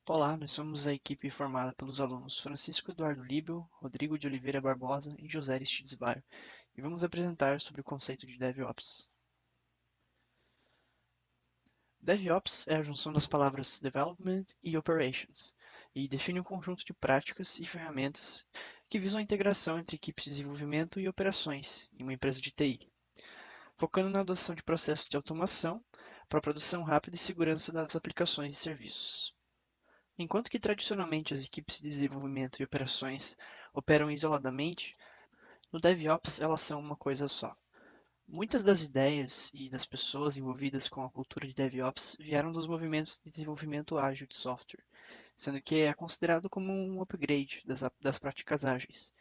Olá, nós somos a equipe formada pelos alunos Francisco Eduardo Libel, Rodrigo de Oliveira Barbosa e José Aristides Baio, e vamos apresentar sobre o conceito de DevOps. DevOps é a junção das palavras Development e Operations, e define um conjunto de práticas e ferramentas que visam a integração entre equipes de desenvolvimento e operações em uma empresa de TI, focando na adoção de processos de automação para a produção rápida e segurança das aplicações e serviços. Enquanto que tradicionalmente as equipes de desenvolvimento e operações operam isoladamente, no DevOps elas são uma coisa só. Muitas das ideias e das pessoas envolvidas com a cultura de DevOps vieram dos movimentos de desenvolvimento ágil de software, sendo que é considerado como um upgrade das práticas ágeis.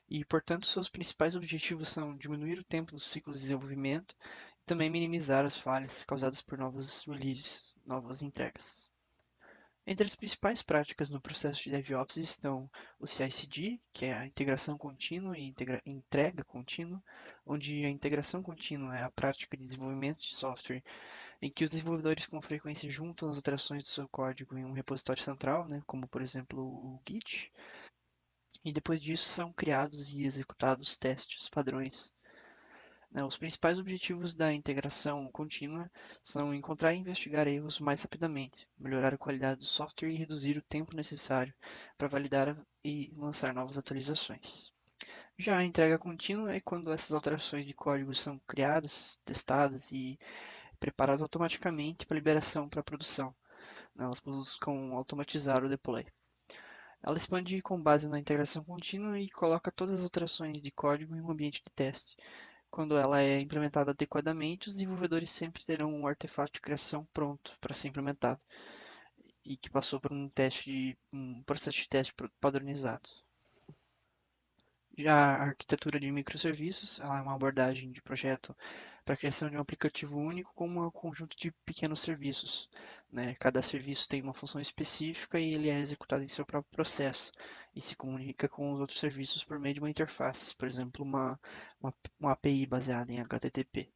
E, portanto, seus principais objetivos são diminuir o tempo dos ciclos de desenvolvimento e também minimizar as falhas causadas por novas releases, novas entregas. Entre as principais práticas no processo de DevOps estão o CI/CD, que é a integração contínua e entrega contínua, onde a integração contínua é a prática de desenvolvimento de software em que os desenvolvedores com frequência juntam as alterações do seu código em um repositório central, né, como por exemplo o Git, e depois disso são criados e executados testes padrões, né. Os principais objetivos da integração contínua são encontrar e investigar erros mais rapidamente, melhorar a qualidade do software e reduzir o tempo necessário para validar e lançar novas atualizações. Já a entrega contínua é quando essas alterações de código são criadas, testadas e preparadas automaticamente para liberação para produção. Elas buscam automatizar o deploy. Ela expande com base na integração contínua e coloca todas as alterações de código em um ambiente de teste. Quando ela é implementada adequadamente, os desenvolvedores sempre terão um artefato de criação pronto para ser implementado e que passou por um processo de teste padronizado. Já a arquitetura de microserviços, ela é uma abordagem de projeto para a criação de um aplicativo único com um conjunto de pequenos serviços, né? Cada serviço tem uma função específica e ele é executado em seu próprio processo e se comunica com os outros serviços por meio de uma interface, por exemplo, uma API baseada em HTTP.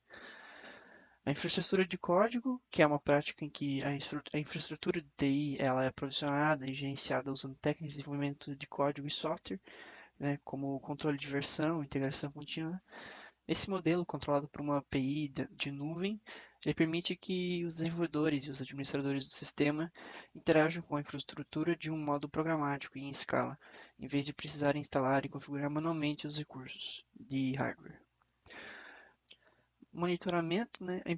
A infraestrutura de código, que é uma prática em que a infraestrutura de TI ela é provisionada e gerenciada usando técnicas de desenvolvimento de código e software, né, como o controle de versão, integração contínua. Esse modelo, controlado por uma API de nuvem, ele permite que os desenvolvedores e os administradores do sistema interajam com a infraestrutura de um modo programático e em escala, em vez de precisar instalar e configurar manualmente os recursos de hardware. Monitoramento, né, a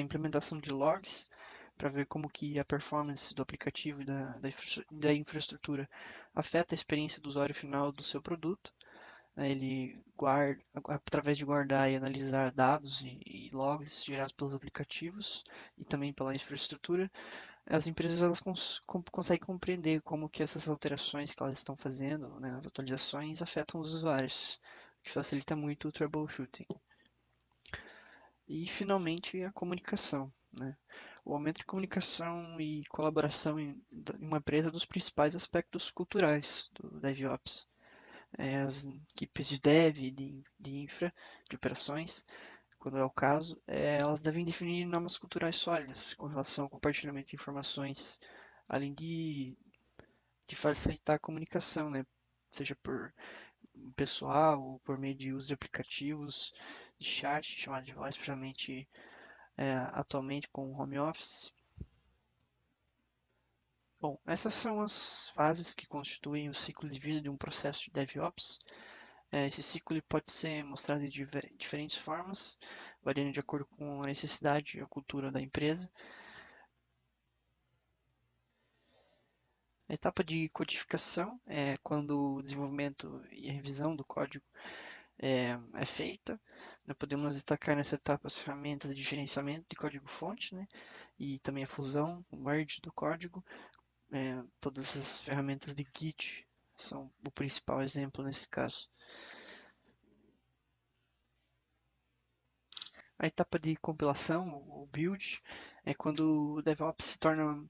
implementação de logs para ver como que a performance do aplicativo e da infraestrutura afeta a experiência do usuário final do seu produto, né. Ele guarda, através de guardar e analisar dados e logs gerados pelos aplicativos e também pela infraestrutura, as empresas elas conseguem compreender como que essas alterações que elas estão fazendo, né, as atualizações afetam os usuários, o que facilita muito o troubleshooting. E, finalmente, a comunicação, né? O aumento de comunicação e colaboração em uma empresa é um dos principais aspectos culturais do DevOps. As equipes de dev, de infra, de operações, quando é o caso, elas devem definir normas culturais sólidas com relação ao compartilhamento de informações, além de facilitar a comunicação, né? Seja por pessoal ou por meio de uso de aplicativos de chat, chamado de voz, principalmente atualmente com o home office. Bom, essas são as fases que constituem o ciclo de vida de um processo de DevOps. Esse ciclo pode ser mostrado de diferentes formas, variando de acordo com a necessidade e a cultura da empresa. A etapa de codificação é quando o desenvolvimento e a revisão do código é feita. Nós podemos destacar nessa etapa as ferramentas de gerenciamento de código-fonte, né? E também a fusão, o merge do código. Todas as ferramentas de Git são o principal exemplo nesse caso. A etapa de compilação, o build, é quando o DevOps se torna,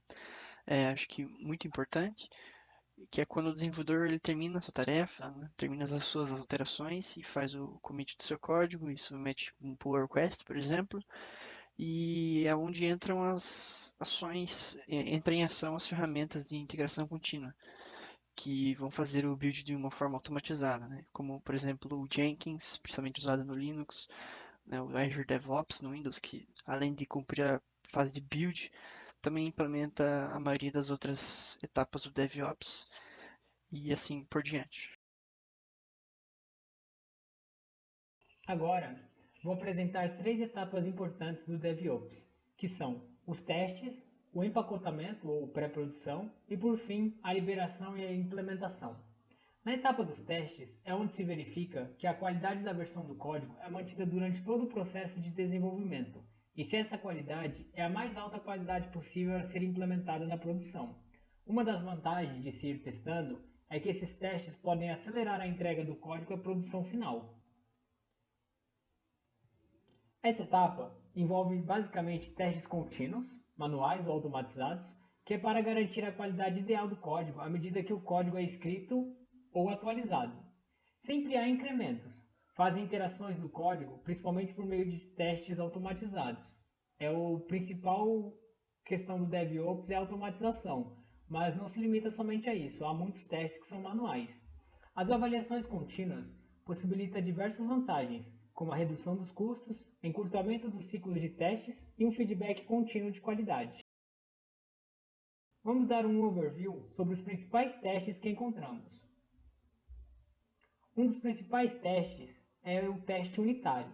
acho que muito importante, que é quando o desenvolvedor ele termina a sua tarefa, né, termina as suas alterações e faz o commit do seu código e submete um pull request, por exemplo, e é onde entram as ações, entra em ação as ferramentas de integração contínua, que vão fazer o build de uma forma automatizada, né? Como, por exemplo, o Jenkins, principalmente usado no Linux, né? O Azure DevOps no Windows, que além de cumprir a fase de build, também implementa a maioria das outras etapas do DevOps e assim por diante. Agora, vou apresentar três etapas importantes do DevOps, que são os testes, o empacotamento ou pré-produção e, por fim, a liberação e a implementação. Na etapa dos testes é onde se verifica que a qualidade da versão do código é mantida durante todo o processo de desenvolvimento, e se essa qualidade é a mais alta qualidade possível a ser implementada na produção. Uma das vantagens de se ir testando é que esses testes podem acelerar a entrega do código à produção final. Essa etapa envolve basicamente testes contínuos, manuais ou automatizados, que é para garantir a qualidade ideal do código à medida que o código é escrito ou atualizado. Sempre há incrementos. Fazem interações do código, principalmente por meio de testes automatizados. É o principal questão do DevOps é a automatização, mas não se limita somente a isso. Há muitos testes que são manuais. As avaliações contínuas possibilitam diversas vantagens, como a redução dos custos, encurtamento dos ciclos de testes e um feedback contínuo de qualidade. Vamos dar um overview sobre os principais testes que encontramos. Um dos principais testes é o teste unitário.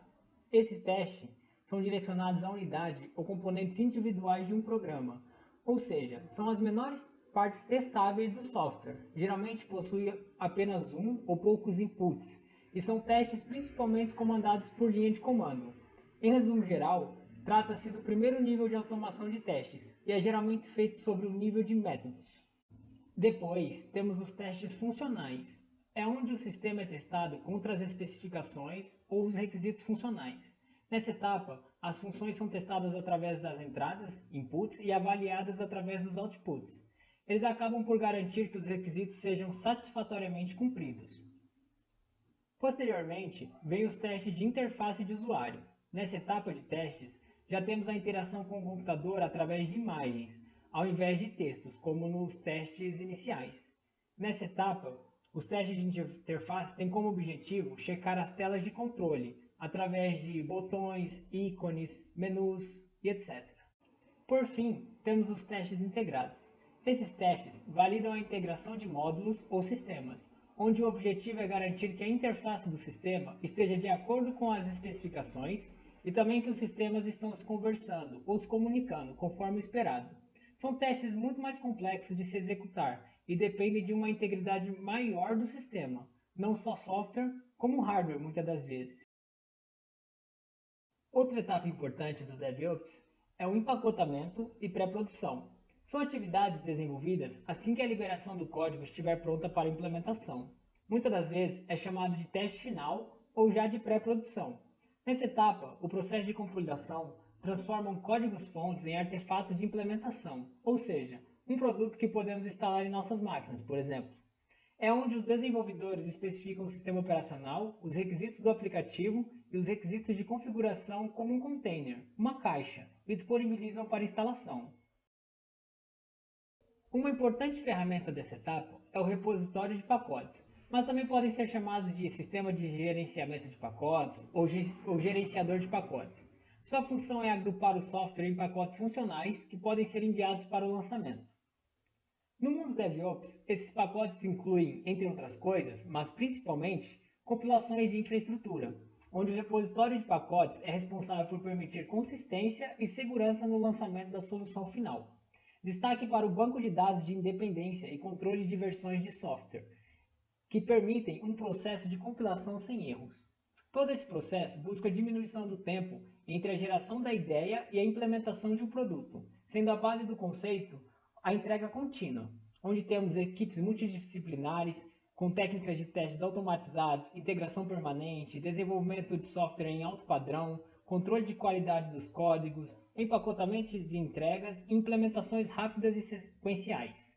Esses testes são direcionados à unidade ou componentes individuais de um programa, ou seja, são as menores partes testáveis do software. Geralmente possuem apenas um ou poucos inputs e são testes principalmente comandados por linha de comando. Em resumo geral, trata-se do primeiro nível de automação de testes e é geralmente feito sobre o nível de métodos. Depois, temos os testes funcionais. É onde o sistema é testado contra as especificações ou os requisitos funcionais. Nessa etapa, as funções são testadas através das entradas, inputs, e avaliadas através dos outputs. Eles acabam por garantir que os requisitos sejam satisfatoriamente cumpridos. Posteriormente, vem os testes de interface de usuário. Nessa etapa de testes, já temos a interação com o computador através de imagens, ao invés de textos, como nos testes iniciais. Nessa etapa, os testes de interface têm como objetivo checar as telas de controle, através de botões, ícones, menus e etc. Por fim, temos os testes integrados. Esses testes validam a integração de módulos ou sistemas, onde o objetivo é garantir que a interface do sistema esteja de acordo com as especificações e também que os sistemas estão se conversando ou se comunicando conforme esperado. São testes muito mais complexos de se executar e dependem de uma integridade maior do sistema, não só software, como hardware muitas das vezes. Outra etapa importante do DevOps é o empacotamento e pré-produção. São atividades desenvolvidas assim que a liberação do código estiver pronta para implementação. Muitas das vezes é chamado de teste final ou já de pré-produção. Nessa etapa, o processo de compilação transforma códigos-fontes em artefatos de implementação, ou seja, um produto que podemos instalar em nossas máquinas, por exemplo. É onde os desenvolvedores especificam o sistema operacional, os requisitos do aplicativo e os requisitos de configuração como um container, uma caixa, e disponibilizam para instalação. Uma importante ferramenta dessa etapa é o repositório de pacotes, mas também podem ser chamados de sistema de gerenciamento de pacotes ou gerenciador de pacotes. Sua função é agrupar o software em pacotes funcionais que podem ser enviados para o lançamento. No mundo DevOps, esses pacotes incluem, entre outras coisas, mas principalmente, compilações de infraestrutura, onde o repositório de pacotes é responsável por permitir consistência e segurança no lançamento da solução final. Destaque para o banco de dados de independência e controle de versões de software, que permitem um processo de compilação sem erros. Todo esse processo busca a diminuição do tempo entre a geração da ideia e a implementação de um produto, sendo a base do conceito a entrega contínua, onde temos equipes multidisciplinares com técnicas de testes automatizados, integração permanente, desenvolvimento de software em alto padrão, controle de qualidade dos códigos, empacotamento de entregas e implementações rápidas e sequenciais.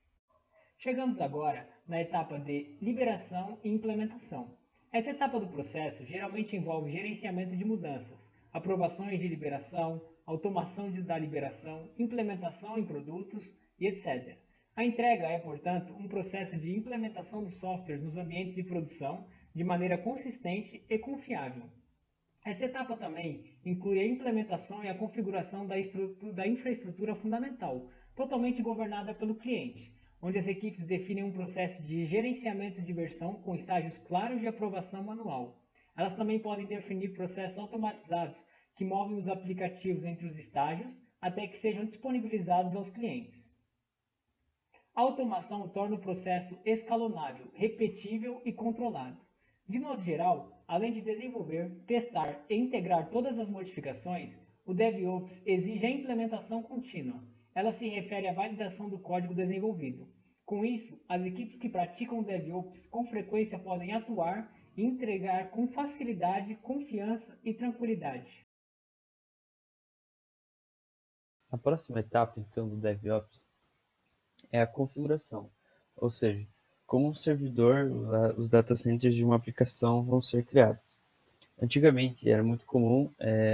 Chegamos agora na etapa de liberação e implementação. Essa etapa do processo geralmente envolve gerenciamento de mudanças, aprovações de liberação, automação da liberação, implementação em produtos e etc. A entrega é, portanto, um processo de implementação dos softwares nos ambientes de produção de maneira consistente e confiável. Essa etapa também inclui a implementação e a configuração da infraestrutura fundamental, totalmente governada pelo cliente, onde as equipes definem um processo de gerenciamento de versão com estágios claros de aprovação manual. Elas também podem definir processos automatizados que movem os aplicativos entre os estágios até que sejam disponibilizados aos clientes. A automação torna o processo escalonável, repetível e controlado. De modo geral, além de desenvolver, testar e integrar todas as modificações, o DevOps exige a implementação contínua. Ela se refere à validação do código desenvolvido. Com isso, as equipes que praticam DevOps com frequência podem atuar e entregar com facilidade, confiança e tranquilidade. A próxima etapa, então, do DevOps é a configuração, ou seja, como o servidor, os data centers de uma aplicação vão ser criados. Antigamente era muito comum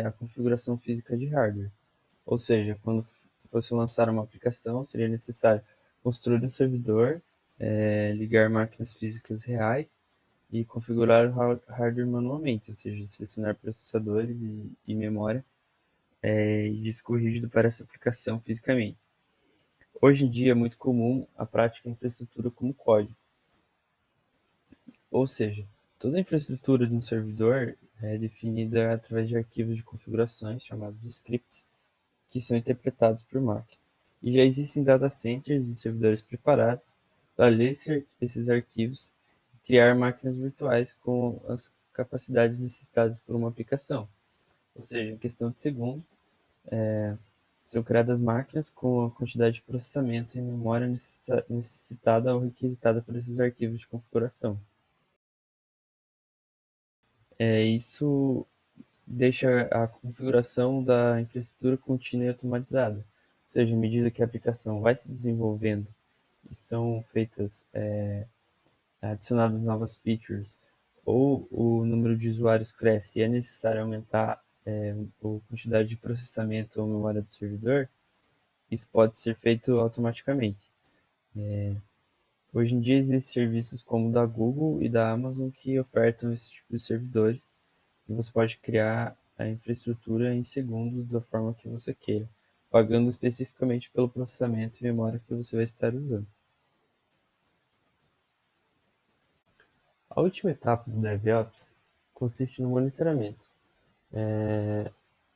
a configuração física de hardware, ou seja, quando fosse lançar uma aplicação, seria necessário construir um servidor, ligar máquinas físicas reais e configurar o hardware manualmente, ou seja, selecionar processadores e memória e disco rígido para essa aplicação fisicamente. Hoje em dia é muito comum a prática de infraestrutura como código, ou seja, toda a infraestrutura de um servidor é definida através de arquivos de configurações, chamados de scripts, que são interpretados por máquina. E já existem data centers e servidores preparados para ler esses arquivos e criar máquinas virtuais com as capacidades necessitadas por uma aplicação. Ou seja, em questão de segundos, são criadas máquinas com a quantidade de processamento e memória necessitada ou requisitada por esses arquivos de configuração. Isso deixa a configuração da infraestrutura contínua e automatizada. Ou seja, à medida que a aplicação vai se desenvolvendo e são feitas, adicionadas novas features, ou o número de usuários cresce e é necessário aumentar a quantidade de processamento ou memória do servidor, isso pode ser feito automaticamente. Hoje em dia existem serviços como o da Google e da Amazon que ofertam esse tipo de servidores e você pode criar a infraestrutura em segundos da forma que você queira, pagando especificamente pelo processamento e memória que você vai estar usando. A última etapa do DevOps consiste no monitoramento.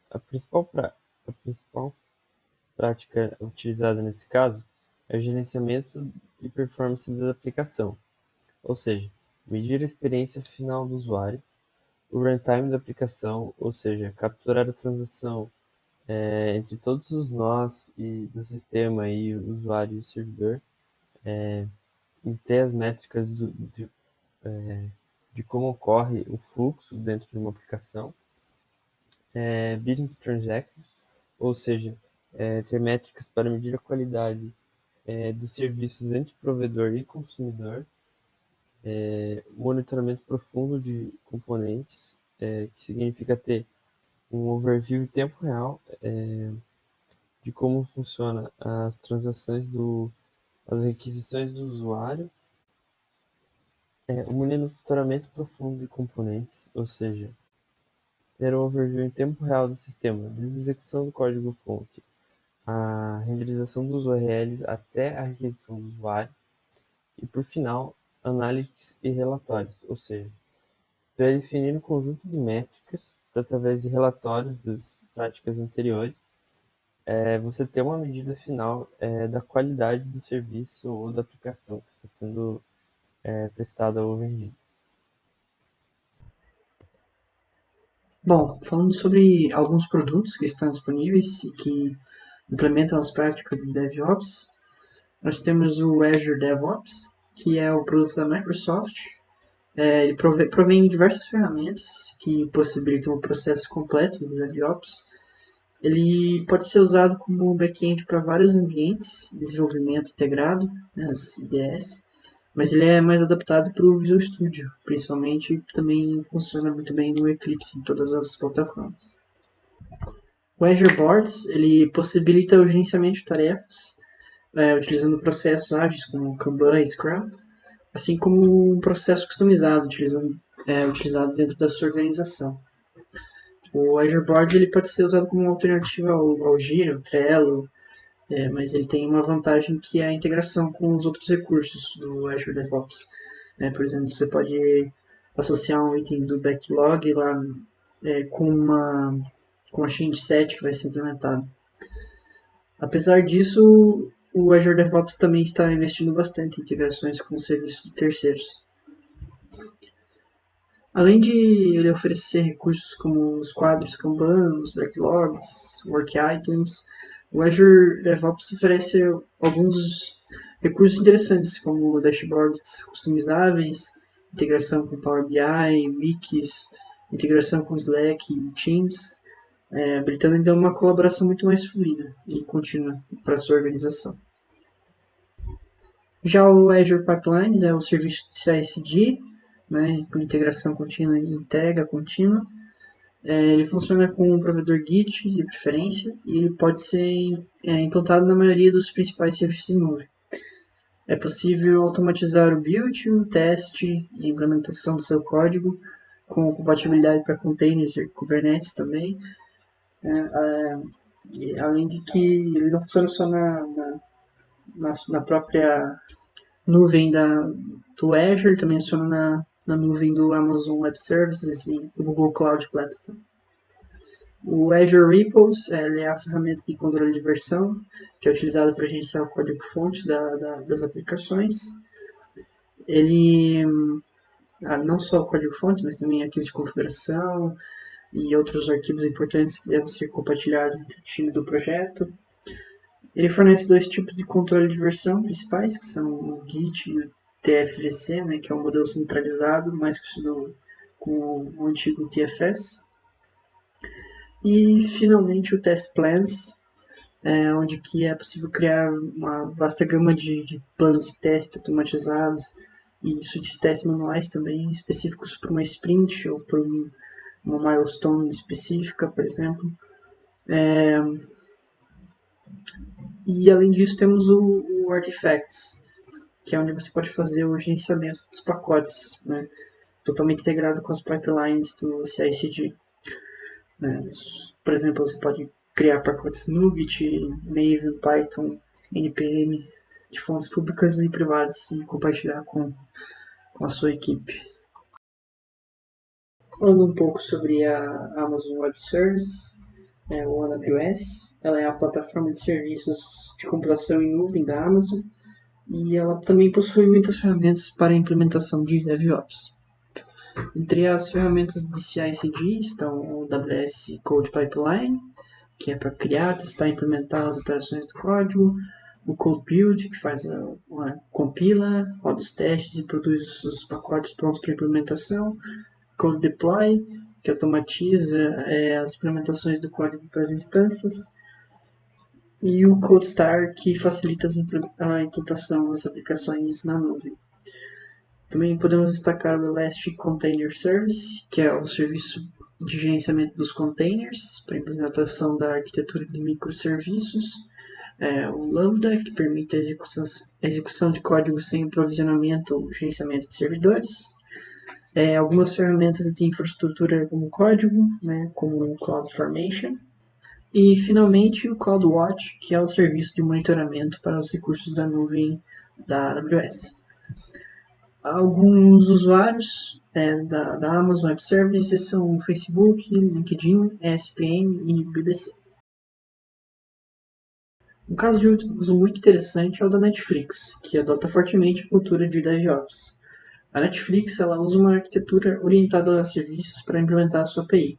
A principal prática utilizada nesse caso é o gerenciamento de performance da aplicação, ou seja, medir a experiência final do usuário, o runtime da aplicação, ou seja, capturar a transação entre todos os nós do sistema e o usuário e o servidor, e ter as métricas de como ocorre o fluxo dentro de uma aplicação, business transactions, ou seja, ter métricas para medir a qualidade dos serviços entre provedor e consumidor, monitoramento profundo de componentes, que significa ter um overview em tempo real de como funciona as transações as requisições do usuário, o monitoramento profundo de componentes, ou seja, ter um overview em tempo real do sistema, desde a execução do código-fonte, a renderização dos URLs até a requisição do usuário, e por final, análises e relatórios, ou seja, pré-definir um conjunto de métricas através de relatórios das práticas anteriores, você ter uma medida final da qualidade do serviço ou da aplicação que está sendo prestada ou vendida. Bom, falando sobre alguns produtos que estão disponíveis e que implementam as práticas do DevOps, nós temos o Azure DevOps, que é o produto da Microsoft. Ele provém de diversas ferramentas que possibilitam o processo completo do DevOps. Ele pode ser usado como back-end para vários ambientes de desenvolvimento integrado, né, as IDS, mas ele é mais adaptado para o Visual Studio, principalmente, e também funciona muito bem no Eclipse em todas as plataformas. O Azure Boards ele possibilita o gerenciamento de tarefas utilizando processos ágeis como Kanban e Scrum, assim como um processo customizado utilizado dentro da sua organização. O Azure Boards ele pode ser usado como uma alternativa ao Jira, ao Trello, mas ele tem uma vantagem que é a integração com os outros recursos do Azure DevOps. Por exemplo, você pode associar um item do backlog lá com uma change set que vai ser implementada. Apesar disso, o Azure DevOps também está investindo bastante em integrações com serviços de terceiros. Além de ele oferecer recursos como os quadros Kanban, os backlogs, work items, o Azure DevOps oferece alguns recursos interessantes, como dashboards customizáveis, integração com Power BI, Wikis, integração com Slack e Teams, habilitando então uma colaboração muito mais fluida e contínua para a sua organização. Já o Azure Pipelines é o serviço de CI/CD, com integração contínua e entrega contínua. Ele funciona com um provedor Git de preferência e ele pode ser implantado na maioria dos principais serviços de nuvem. É possível automatizar o build, o teste e a implementação do seu código com compatibilidade para containers e Kubernetes também. Além de que ele não funciona só na própria nuvem do Azure, também funciona na nuvem do Amazon Web Services e do Google Cloud Platform. O Azure Repos é a ferramenta de controle de versão, que é utilizada para gerenciar o código-fonte das aplicações. Ele, não só o código-fonte, mas também arquivos de configuração e outros arquivos importantes que devem ser compartilhados entre o time do projeto. Ele fornece dois tipos de controle de versão principais, que são o Git e o TFVC, que é um modelo centralizado, mais conhecido com o antigo TFS. E, finalmente, o Test Plans, onde que é possível criar uma vasta gama de planos de teste automatizados e suítes de testes manuais também, específicos para uma sprint ou para uma milestone específica, por exemplo. E, além disso, temos o Artifacts, que é onde você pode fazer o gerenciamento dos pacotes, totalmente integrado com as pipelines do CI/CD. Por exemplo, você pode criar pacotes NuGet, Maven, Python, NPM, de fontes públicas e privadas e compartilhar com a sua equipe. Falando um pouco sobre a Amazon Web Services, o AWS, ela é a plataforma de serviços de computação em nuvem da Amazon e ela também possui muitas ferramentas para a implementação de DevOps. Entre as ferramentas de CI/CD estão o AWS Code Pipeline, que é para criar, testar e implementar as alterações do código, o Code Build, que compila, roda os testes e produz os pacotes prontos para implementação, Code Deploy, que automatiza as implementações do código para as instâncias, e o CodeStar, que facilita a implantação das aplicações na nuvem. Também podemos destacar o Elastic Container Service, que é o serviço de gerenciamento dos containers para implementação da arquitetura de microserviços, o Lambda, que permite a execução de código sem provisionamento ou gerenciamento de servidores, algumas ferramentas de infraestrutura como código, como o CloudFormation, e finalmente o CloudWatch, que é o serviço de monitoramento para os recursos da nuvem da AWS. Alguns usuários da Amazon Web Services são o Facebook, LinkedIn, ESPN e BBC. Um caso de uso muito interessante é o da Netflix, que adota fortemente a cultura de DevOps. A Netflix ela usa uma arquitetura orientada a serviços para implementar a sua API,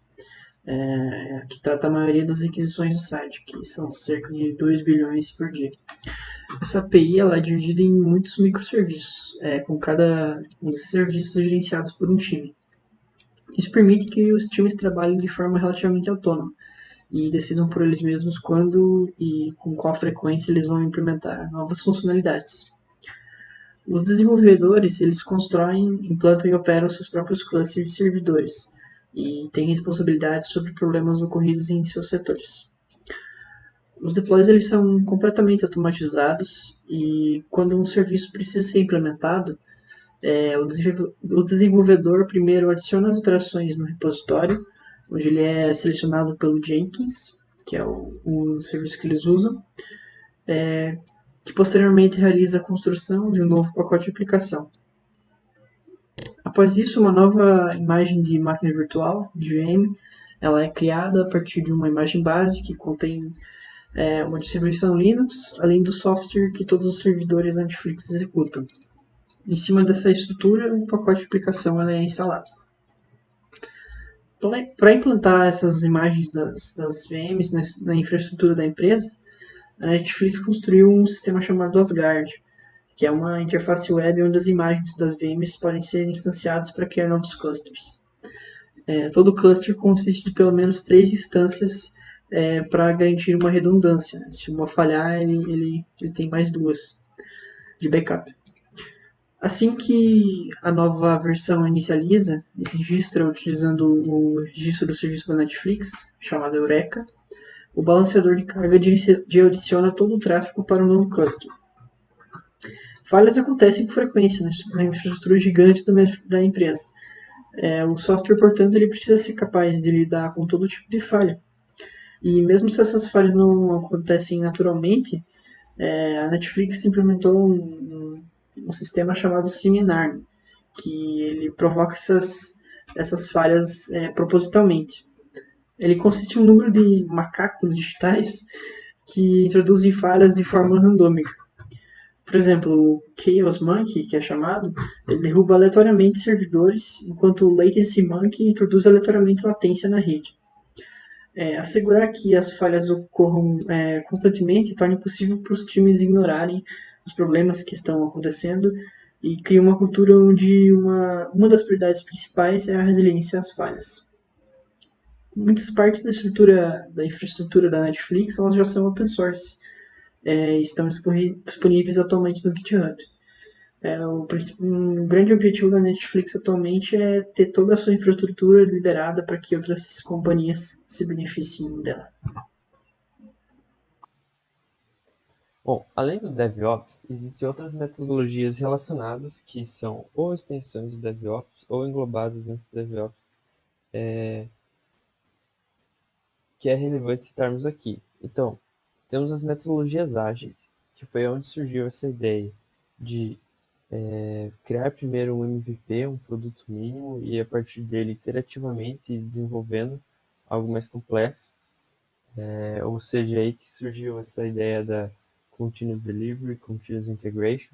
que trata a maioria das requisições do site, que são cerca de 2 bilhões por dia. Essa API ela é dividida em muitos microserviços, com cada um desses serviços gerenciados por um time. Isso permite que os times trabalhem de forma relativamente autônoma e decidam por eles mesmos quando e com qual frequência eles vão implementar novas funcionalidades. Os desenvolvedores eles constroem, implantam e operam seus próprios clusters de servidores e têm responsabilidade sobre problemas ocorridos em seus setores. Os deploys eles são completamente automatizados e quando um serviço precisa ser implementado, o desenvolvedor primeiro adiciona as alterações no repositório, onde ele é selecionado pelo Jenkins, que é o serviço que eles usam, que posteriormente realiza a construção de um novo pacote de aplicação. Após isso, uma nova imagem de máquina virtual, de VM, ela é criada a partir de uma imagem base que contém uma distribuição Linux, além do software que todos os servidores da Netflix executam. Em cima dessa estrutura, um pacote de aplicação é instalado. Para implantar essas imagens das VMs na infraestrutura da empresa, a Netflix construiu um sistema chamado Asgard, que é uma interface web onde as imagens das VMs podem ser instanciadas para criar novos clusters. Todo cluster consiste de pelo menos 3 instâncias para garantir uma redundância. Se uma falhar, ele tem mais 2 de backup. Assim que a nova versão inicializa e se registra utilizando o registro do serviço da Netflix, chamado Eureka, o balanceador de carga direciona todo o tráfego para o novo cluster. Falhas acontecem com frequência na infraestrutura gigante da empresa. O software, portanto, ele precisa ser capaz de lidar com todo tipo de falha. E mesmo se essas falhas não acontecem naturalmente, a Netflix implementou um sistema chamado Siminar, que ele provoca essas falhas propositalmente. Ele consiste em um número de macacos digitais que introduzem falhas de forma randômica. Por exemplo, o Chaos Monkey, que é chamado, ele derruba aleatoriamente servidores, enquanto o Latency Monkey introduz aleatoriamente latência na rede. Assegurar que as falhas ocorram constantemente torna impossível para os times ignorarem os problemas que estão acontecendo e cria uma cultura onde uma das prioridades principais é a resiliência às falhas. Muitas partes da infraestrutura da Netflix elas já são open source, estão disponíveis atualmente no GitHub. Um grande objetivo da Netflix atualmente é ter toda a sua infraestrutura liberada para que outras companhias se beneficiem dela. Bom, além do DevOps, existem outras metodologias relacionadas que são ou extensões do DevOps ou englobadas dentro do DevOps, que é relevante citarmos aqui. Então, temos as metodologias ágeis, que foi onde surgiu essa ideia de criar primeiro um MVP, um produto mínimo, e a partir dele iterativamente ir desenvolvendo algo mais complexo. Ou seja, é aí que surgiu essa ideia da Continuous Delivery, Continuous Integration.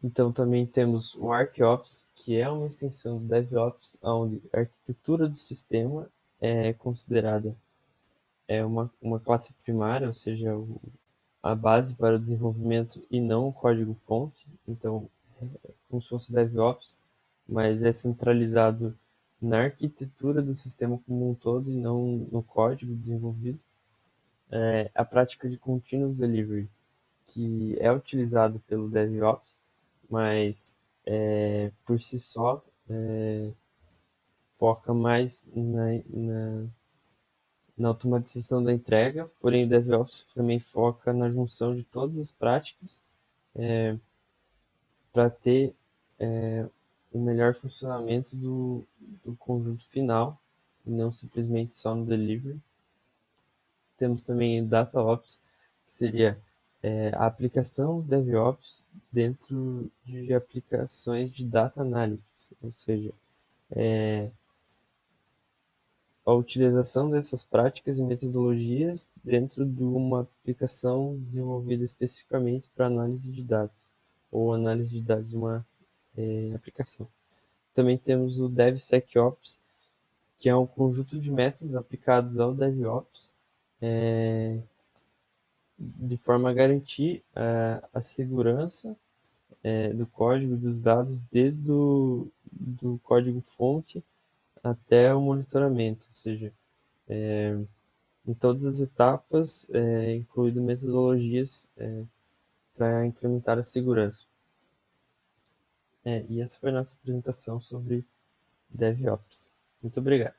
Então também temos o ArcOps, que é uma extensão do DevOps, onde a arquitetura do sistema é considerada uma classe primária, ou seja, a base para o desenvolvimento e não o código-fonte. Então, é como se fosse DevOps, mas é centralizado na arquitetura do sistema como um todo e não no código desenvolvido. A prática de Continuous Delivery, que é utilizado pelo DevOps, mas por si só foca mais na automatização da entrega, porém o DevOps também foca na junção de todas as práticas para ter o melhor funcionamento do conjunto final, e não simplesmente só no delivery. Temos também o DataOps, que seria a aplicação do DevOps dentro de aplicações de Data Analytics, ou seja, a utilização dessas práticas e metodologias dentro de uma aplicação desenvolvida especificamente para análise de dados, ou análise de dados de uma aplicação. Também temos o DevSecOps, que é um conjunto de métodos aplicados ao DevOps de forma a garantir a segurança do código e dos dados desde o do código-fonte até o monitoramento, ou seja, em todas as etapas, incluindo metodologias para incrementar a segurança. E essa foi a nossa apresentação sobre DevOps. Muito obrigado.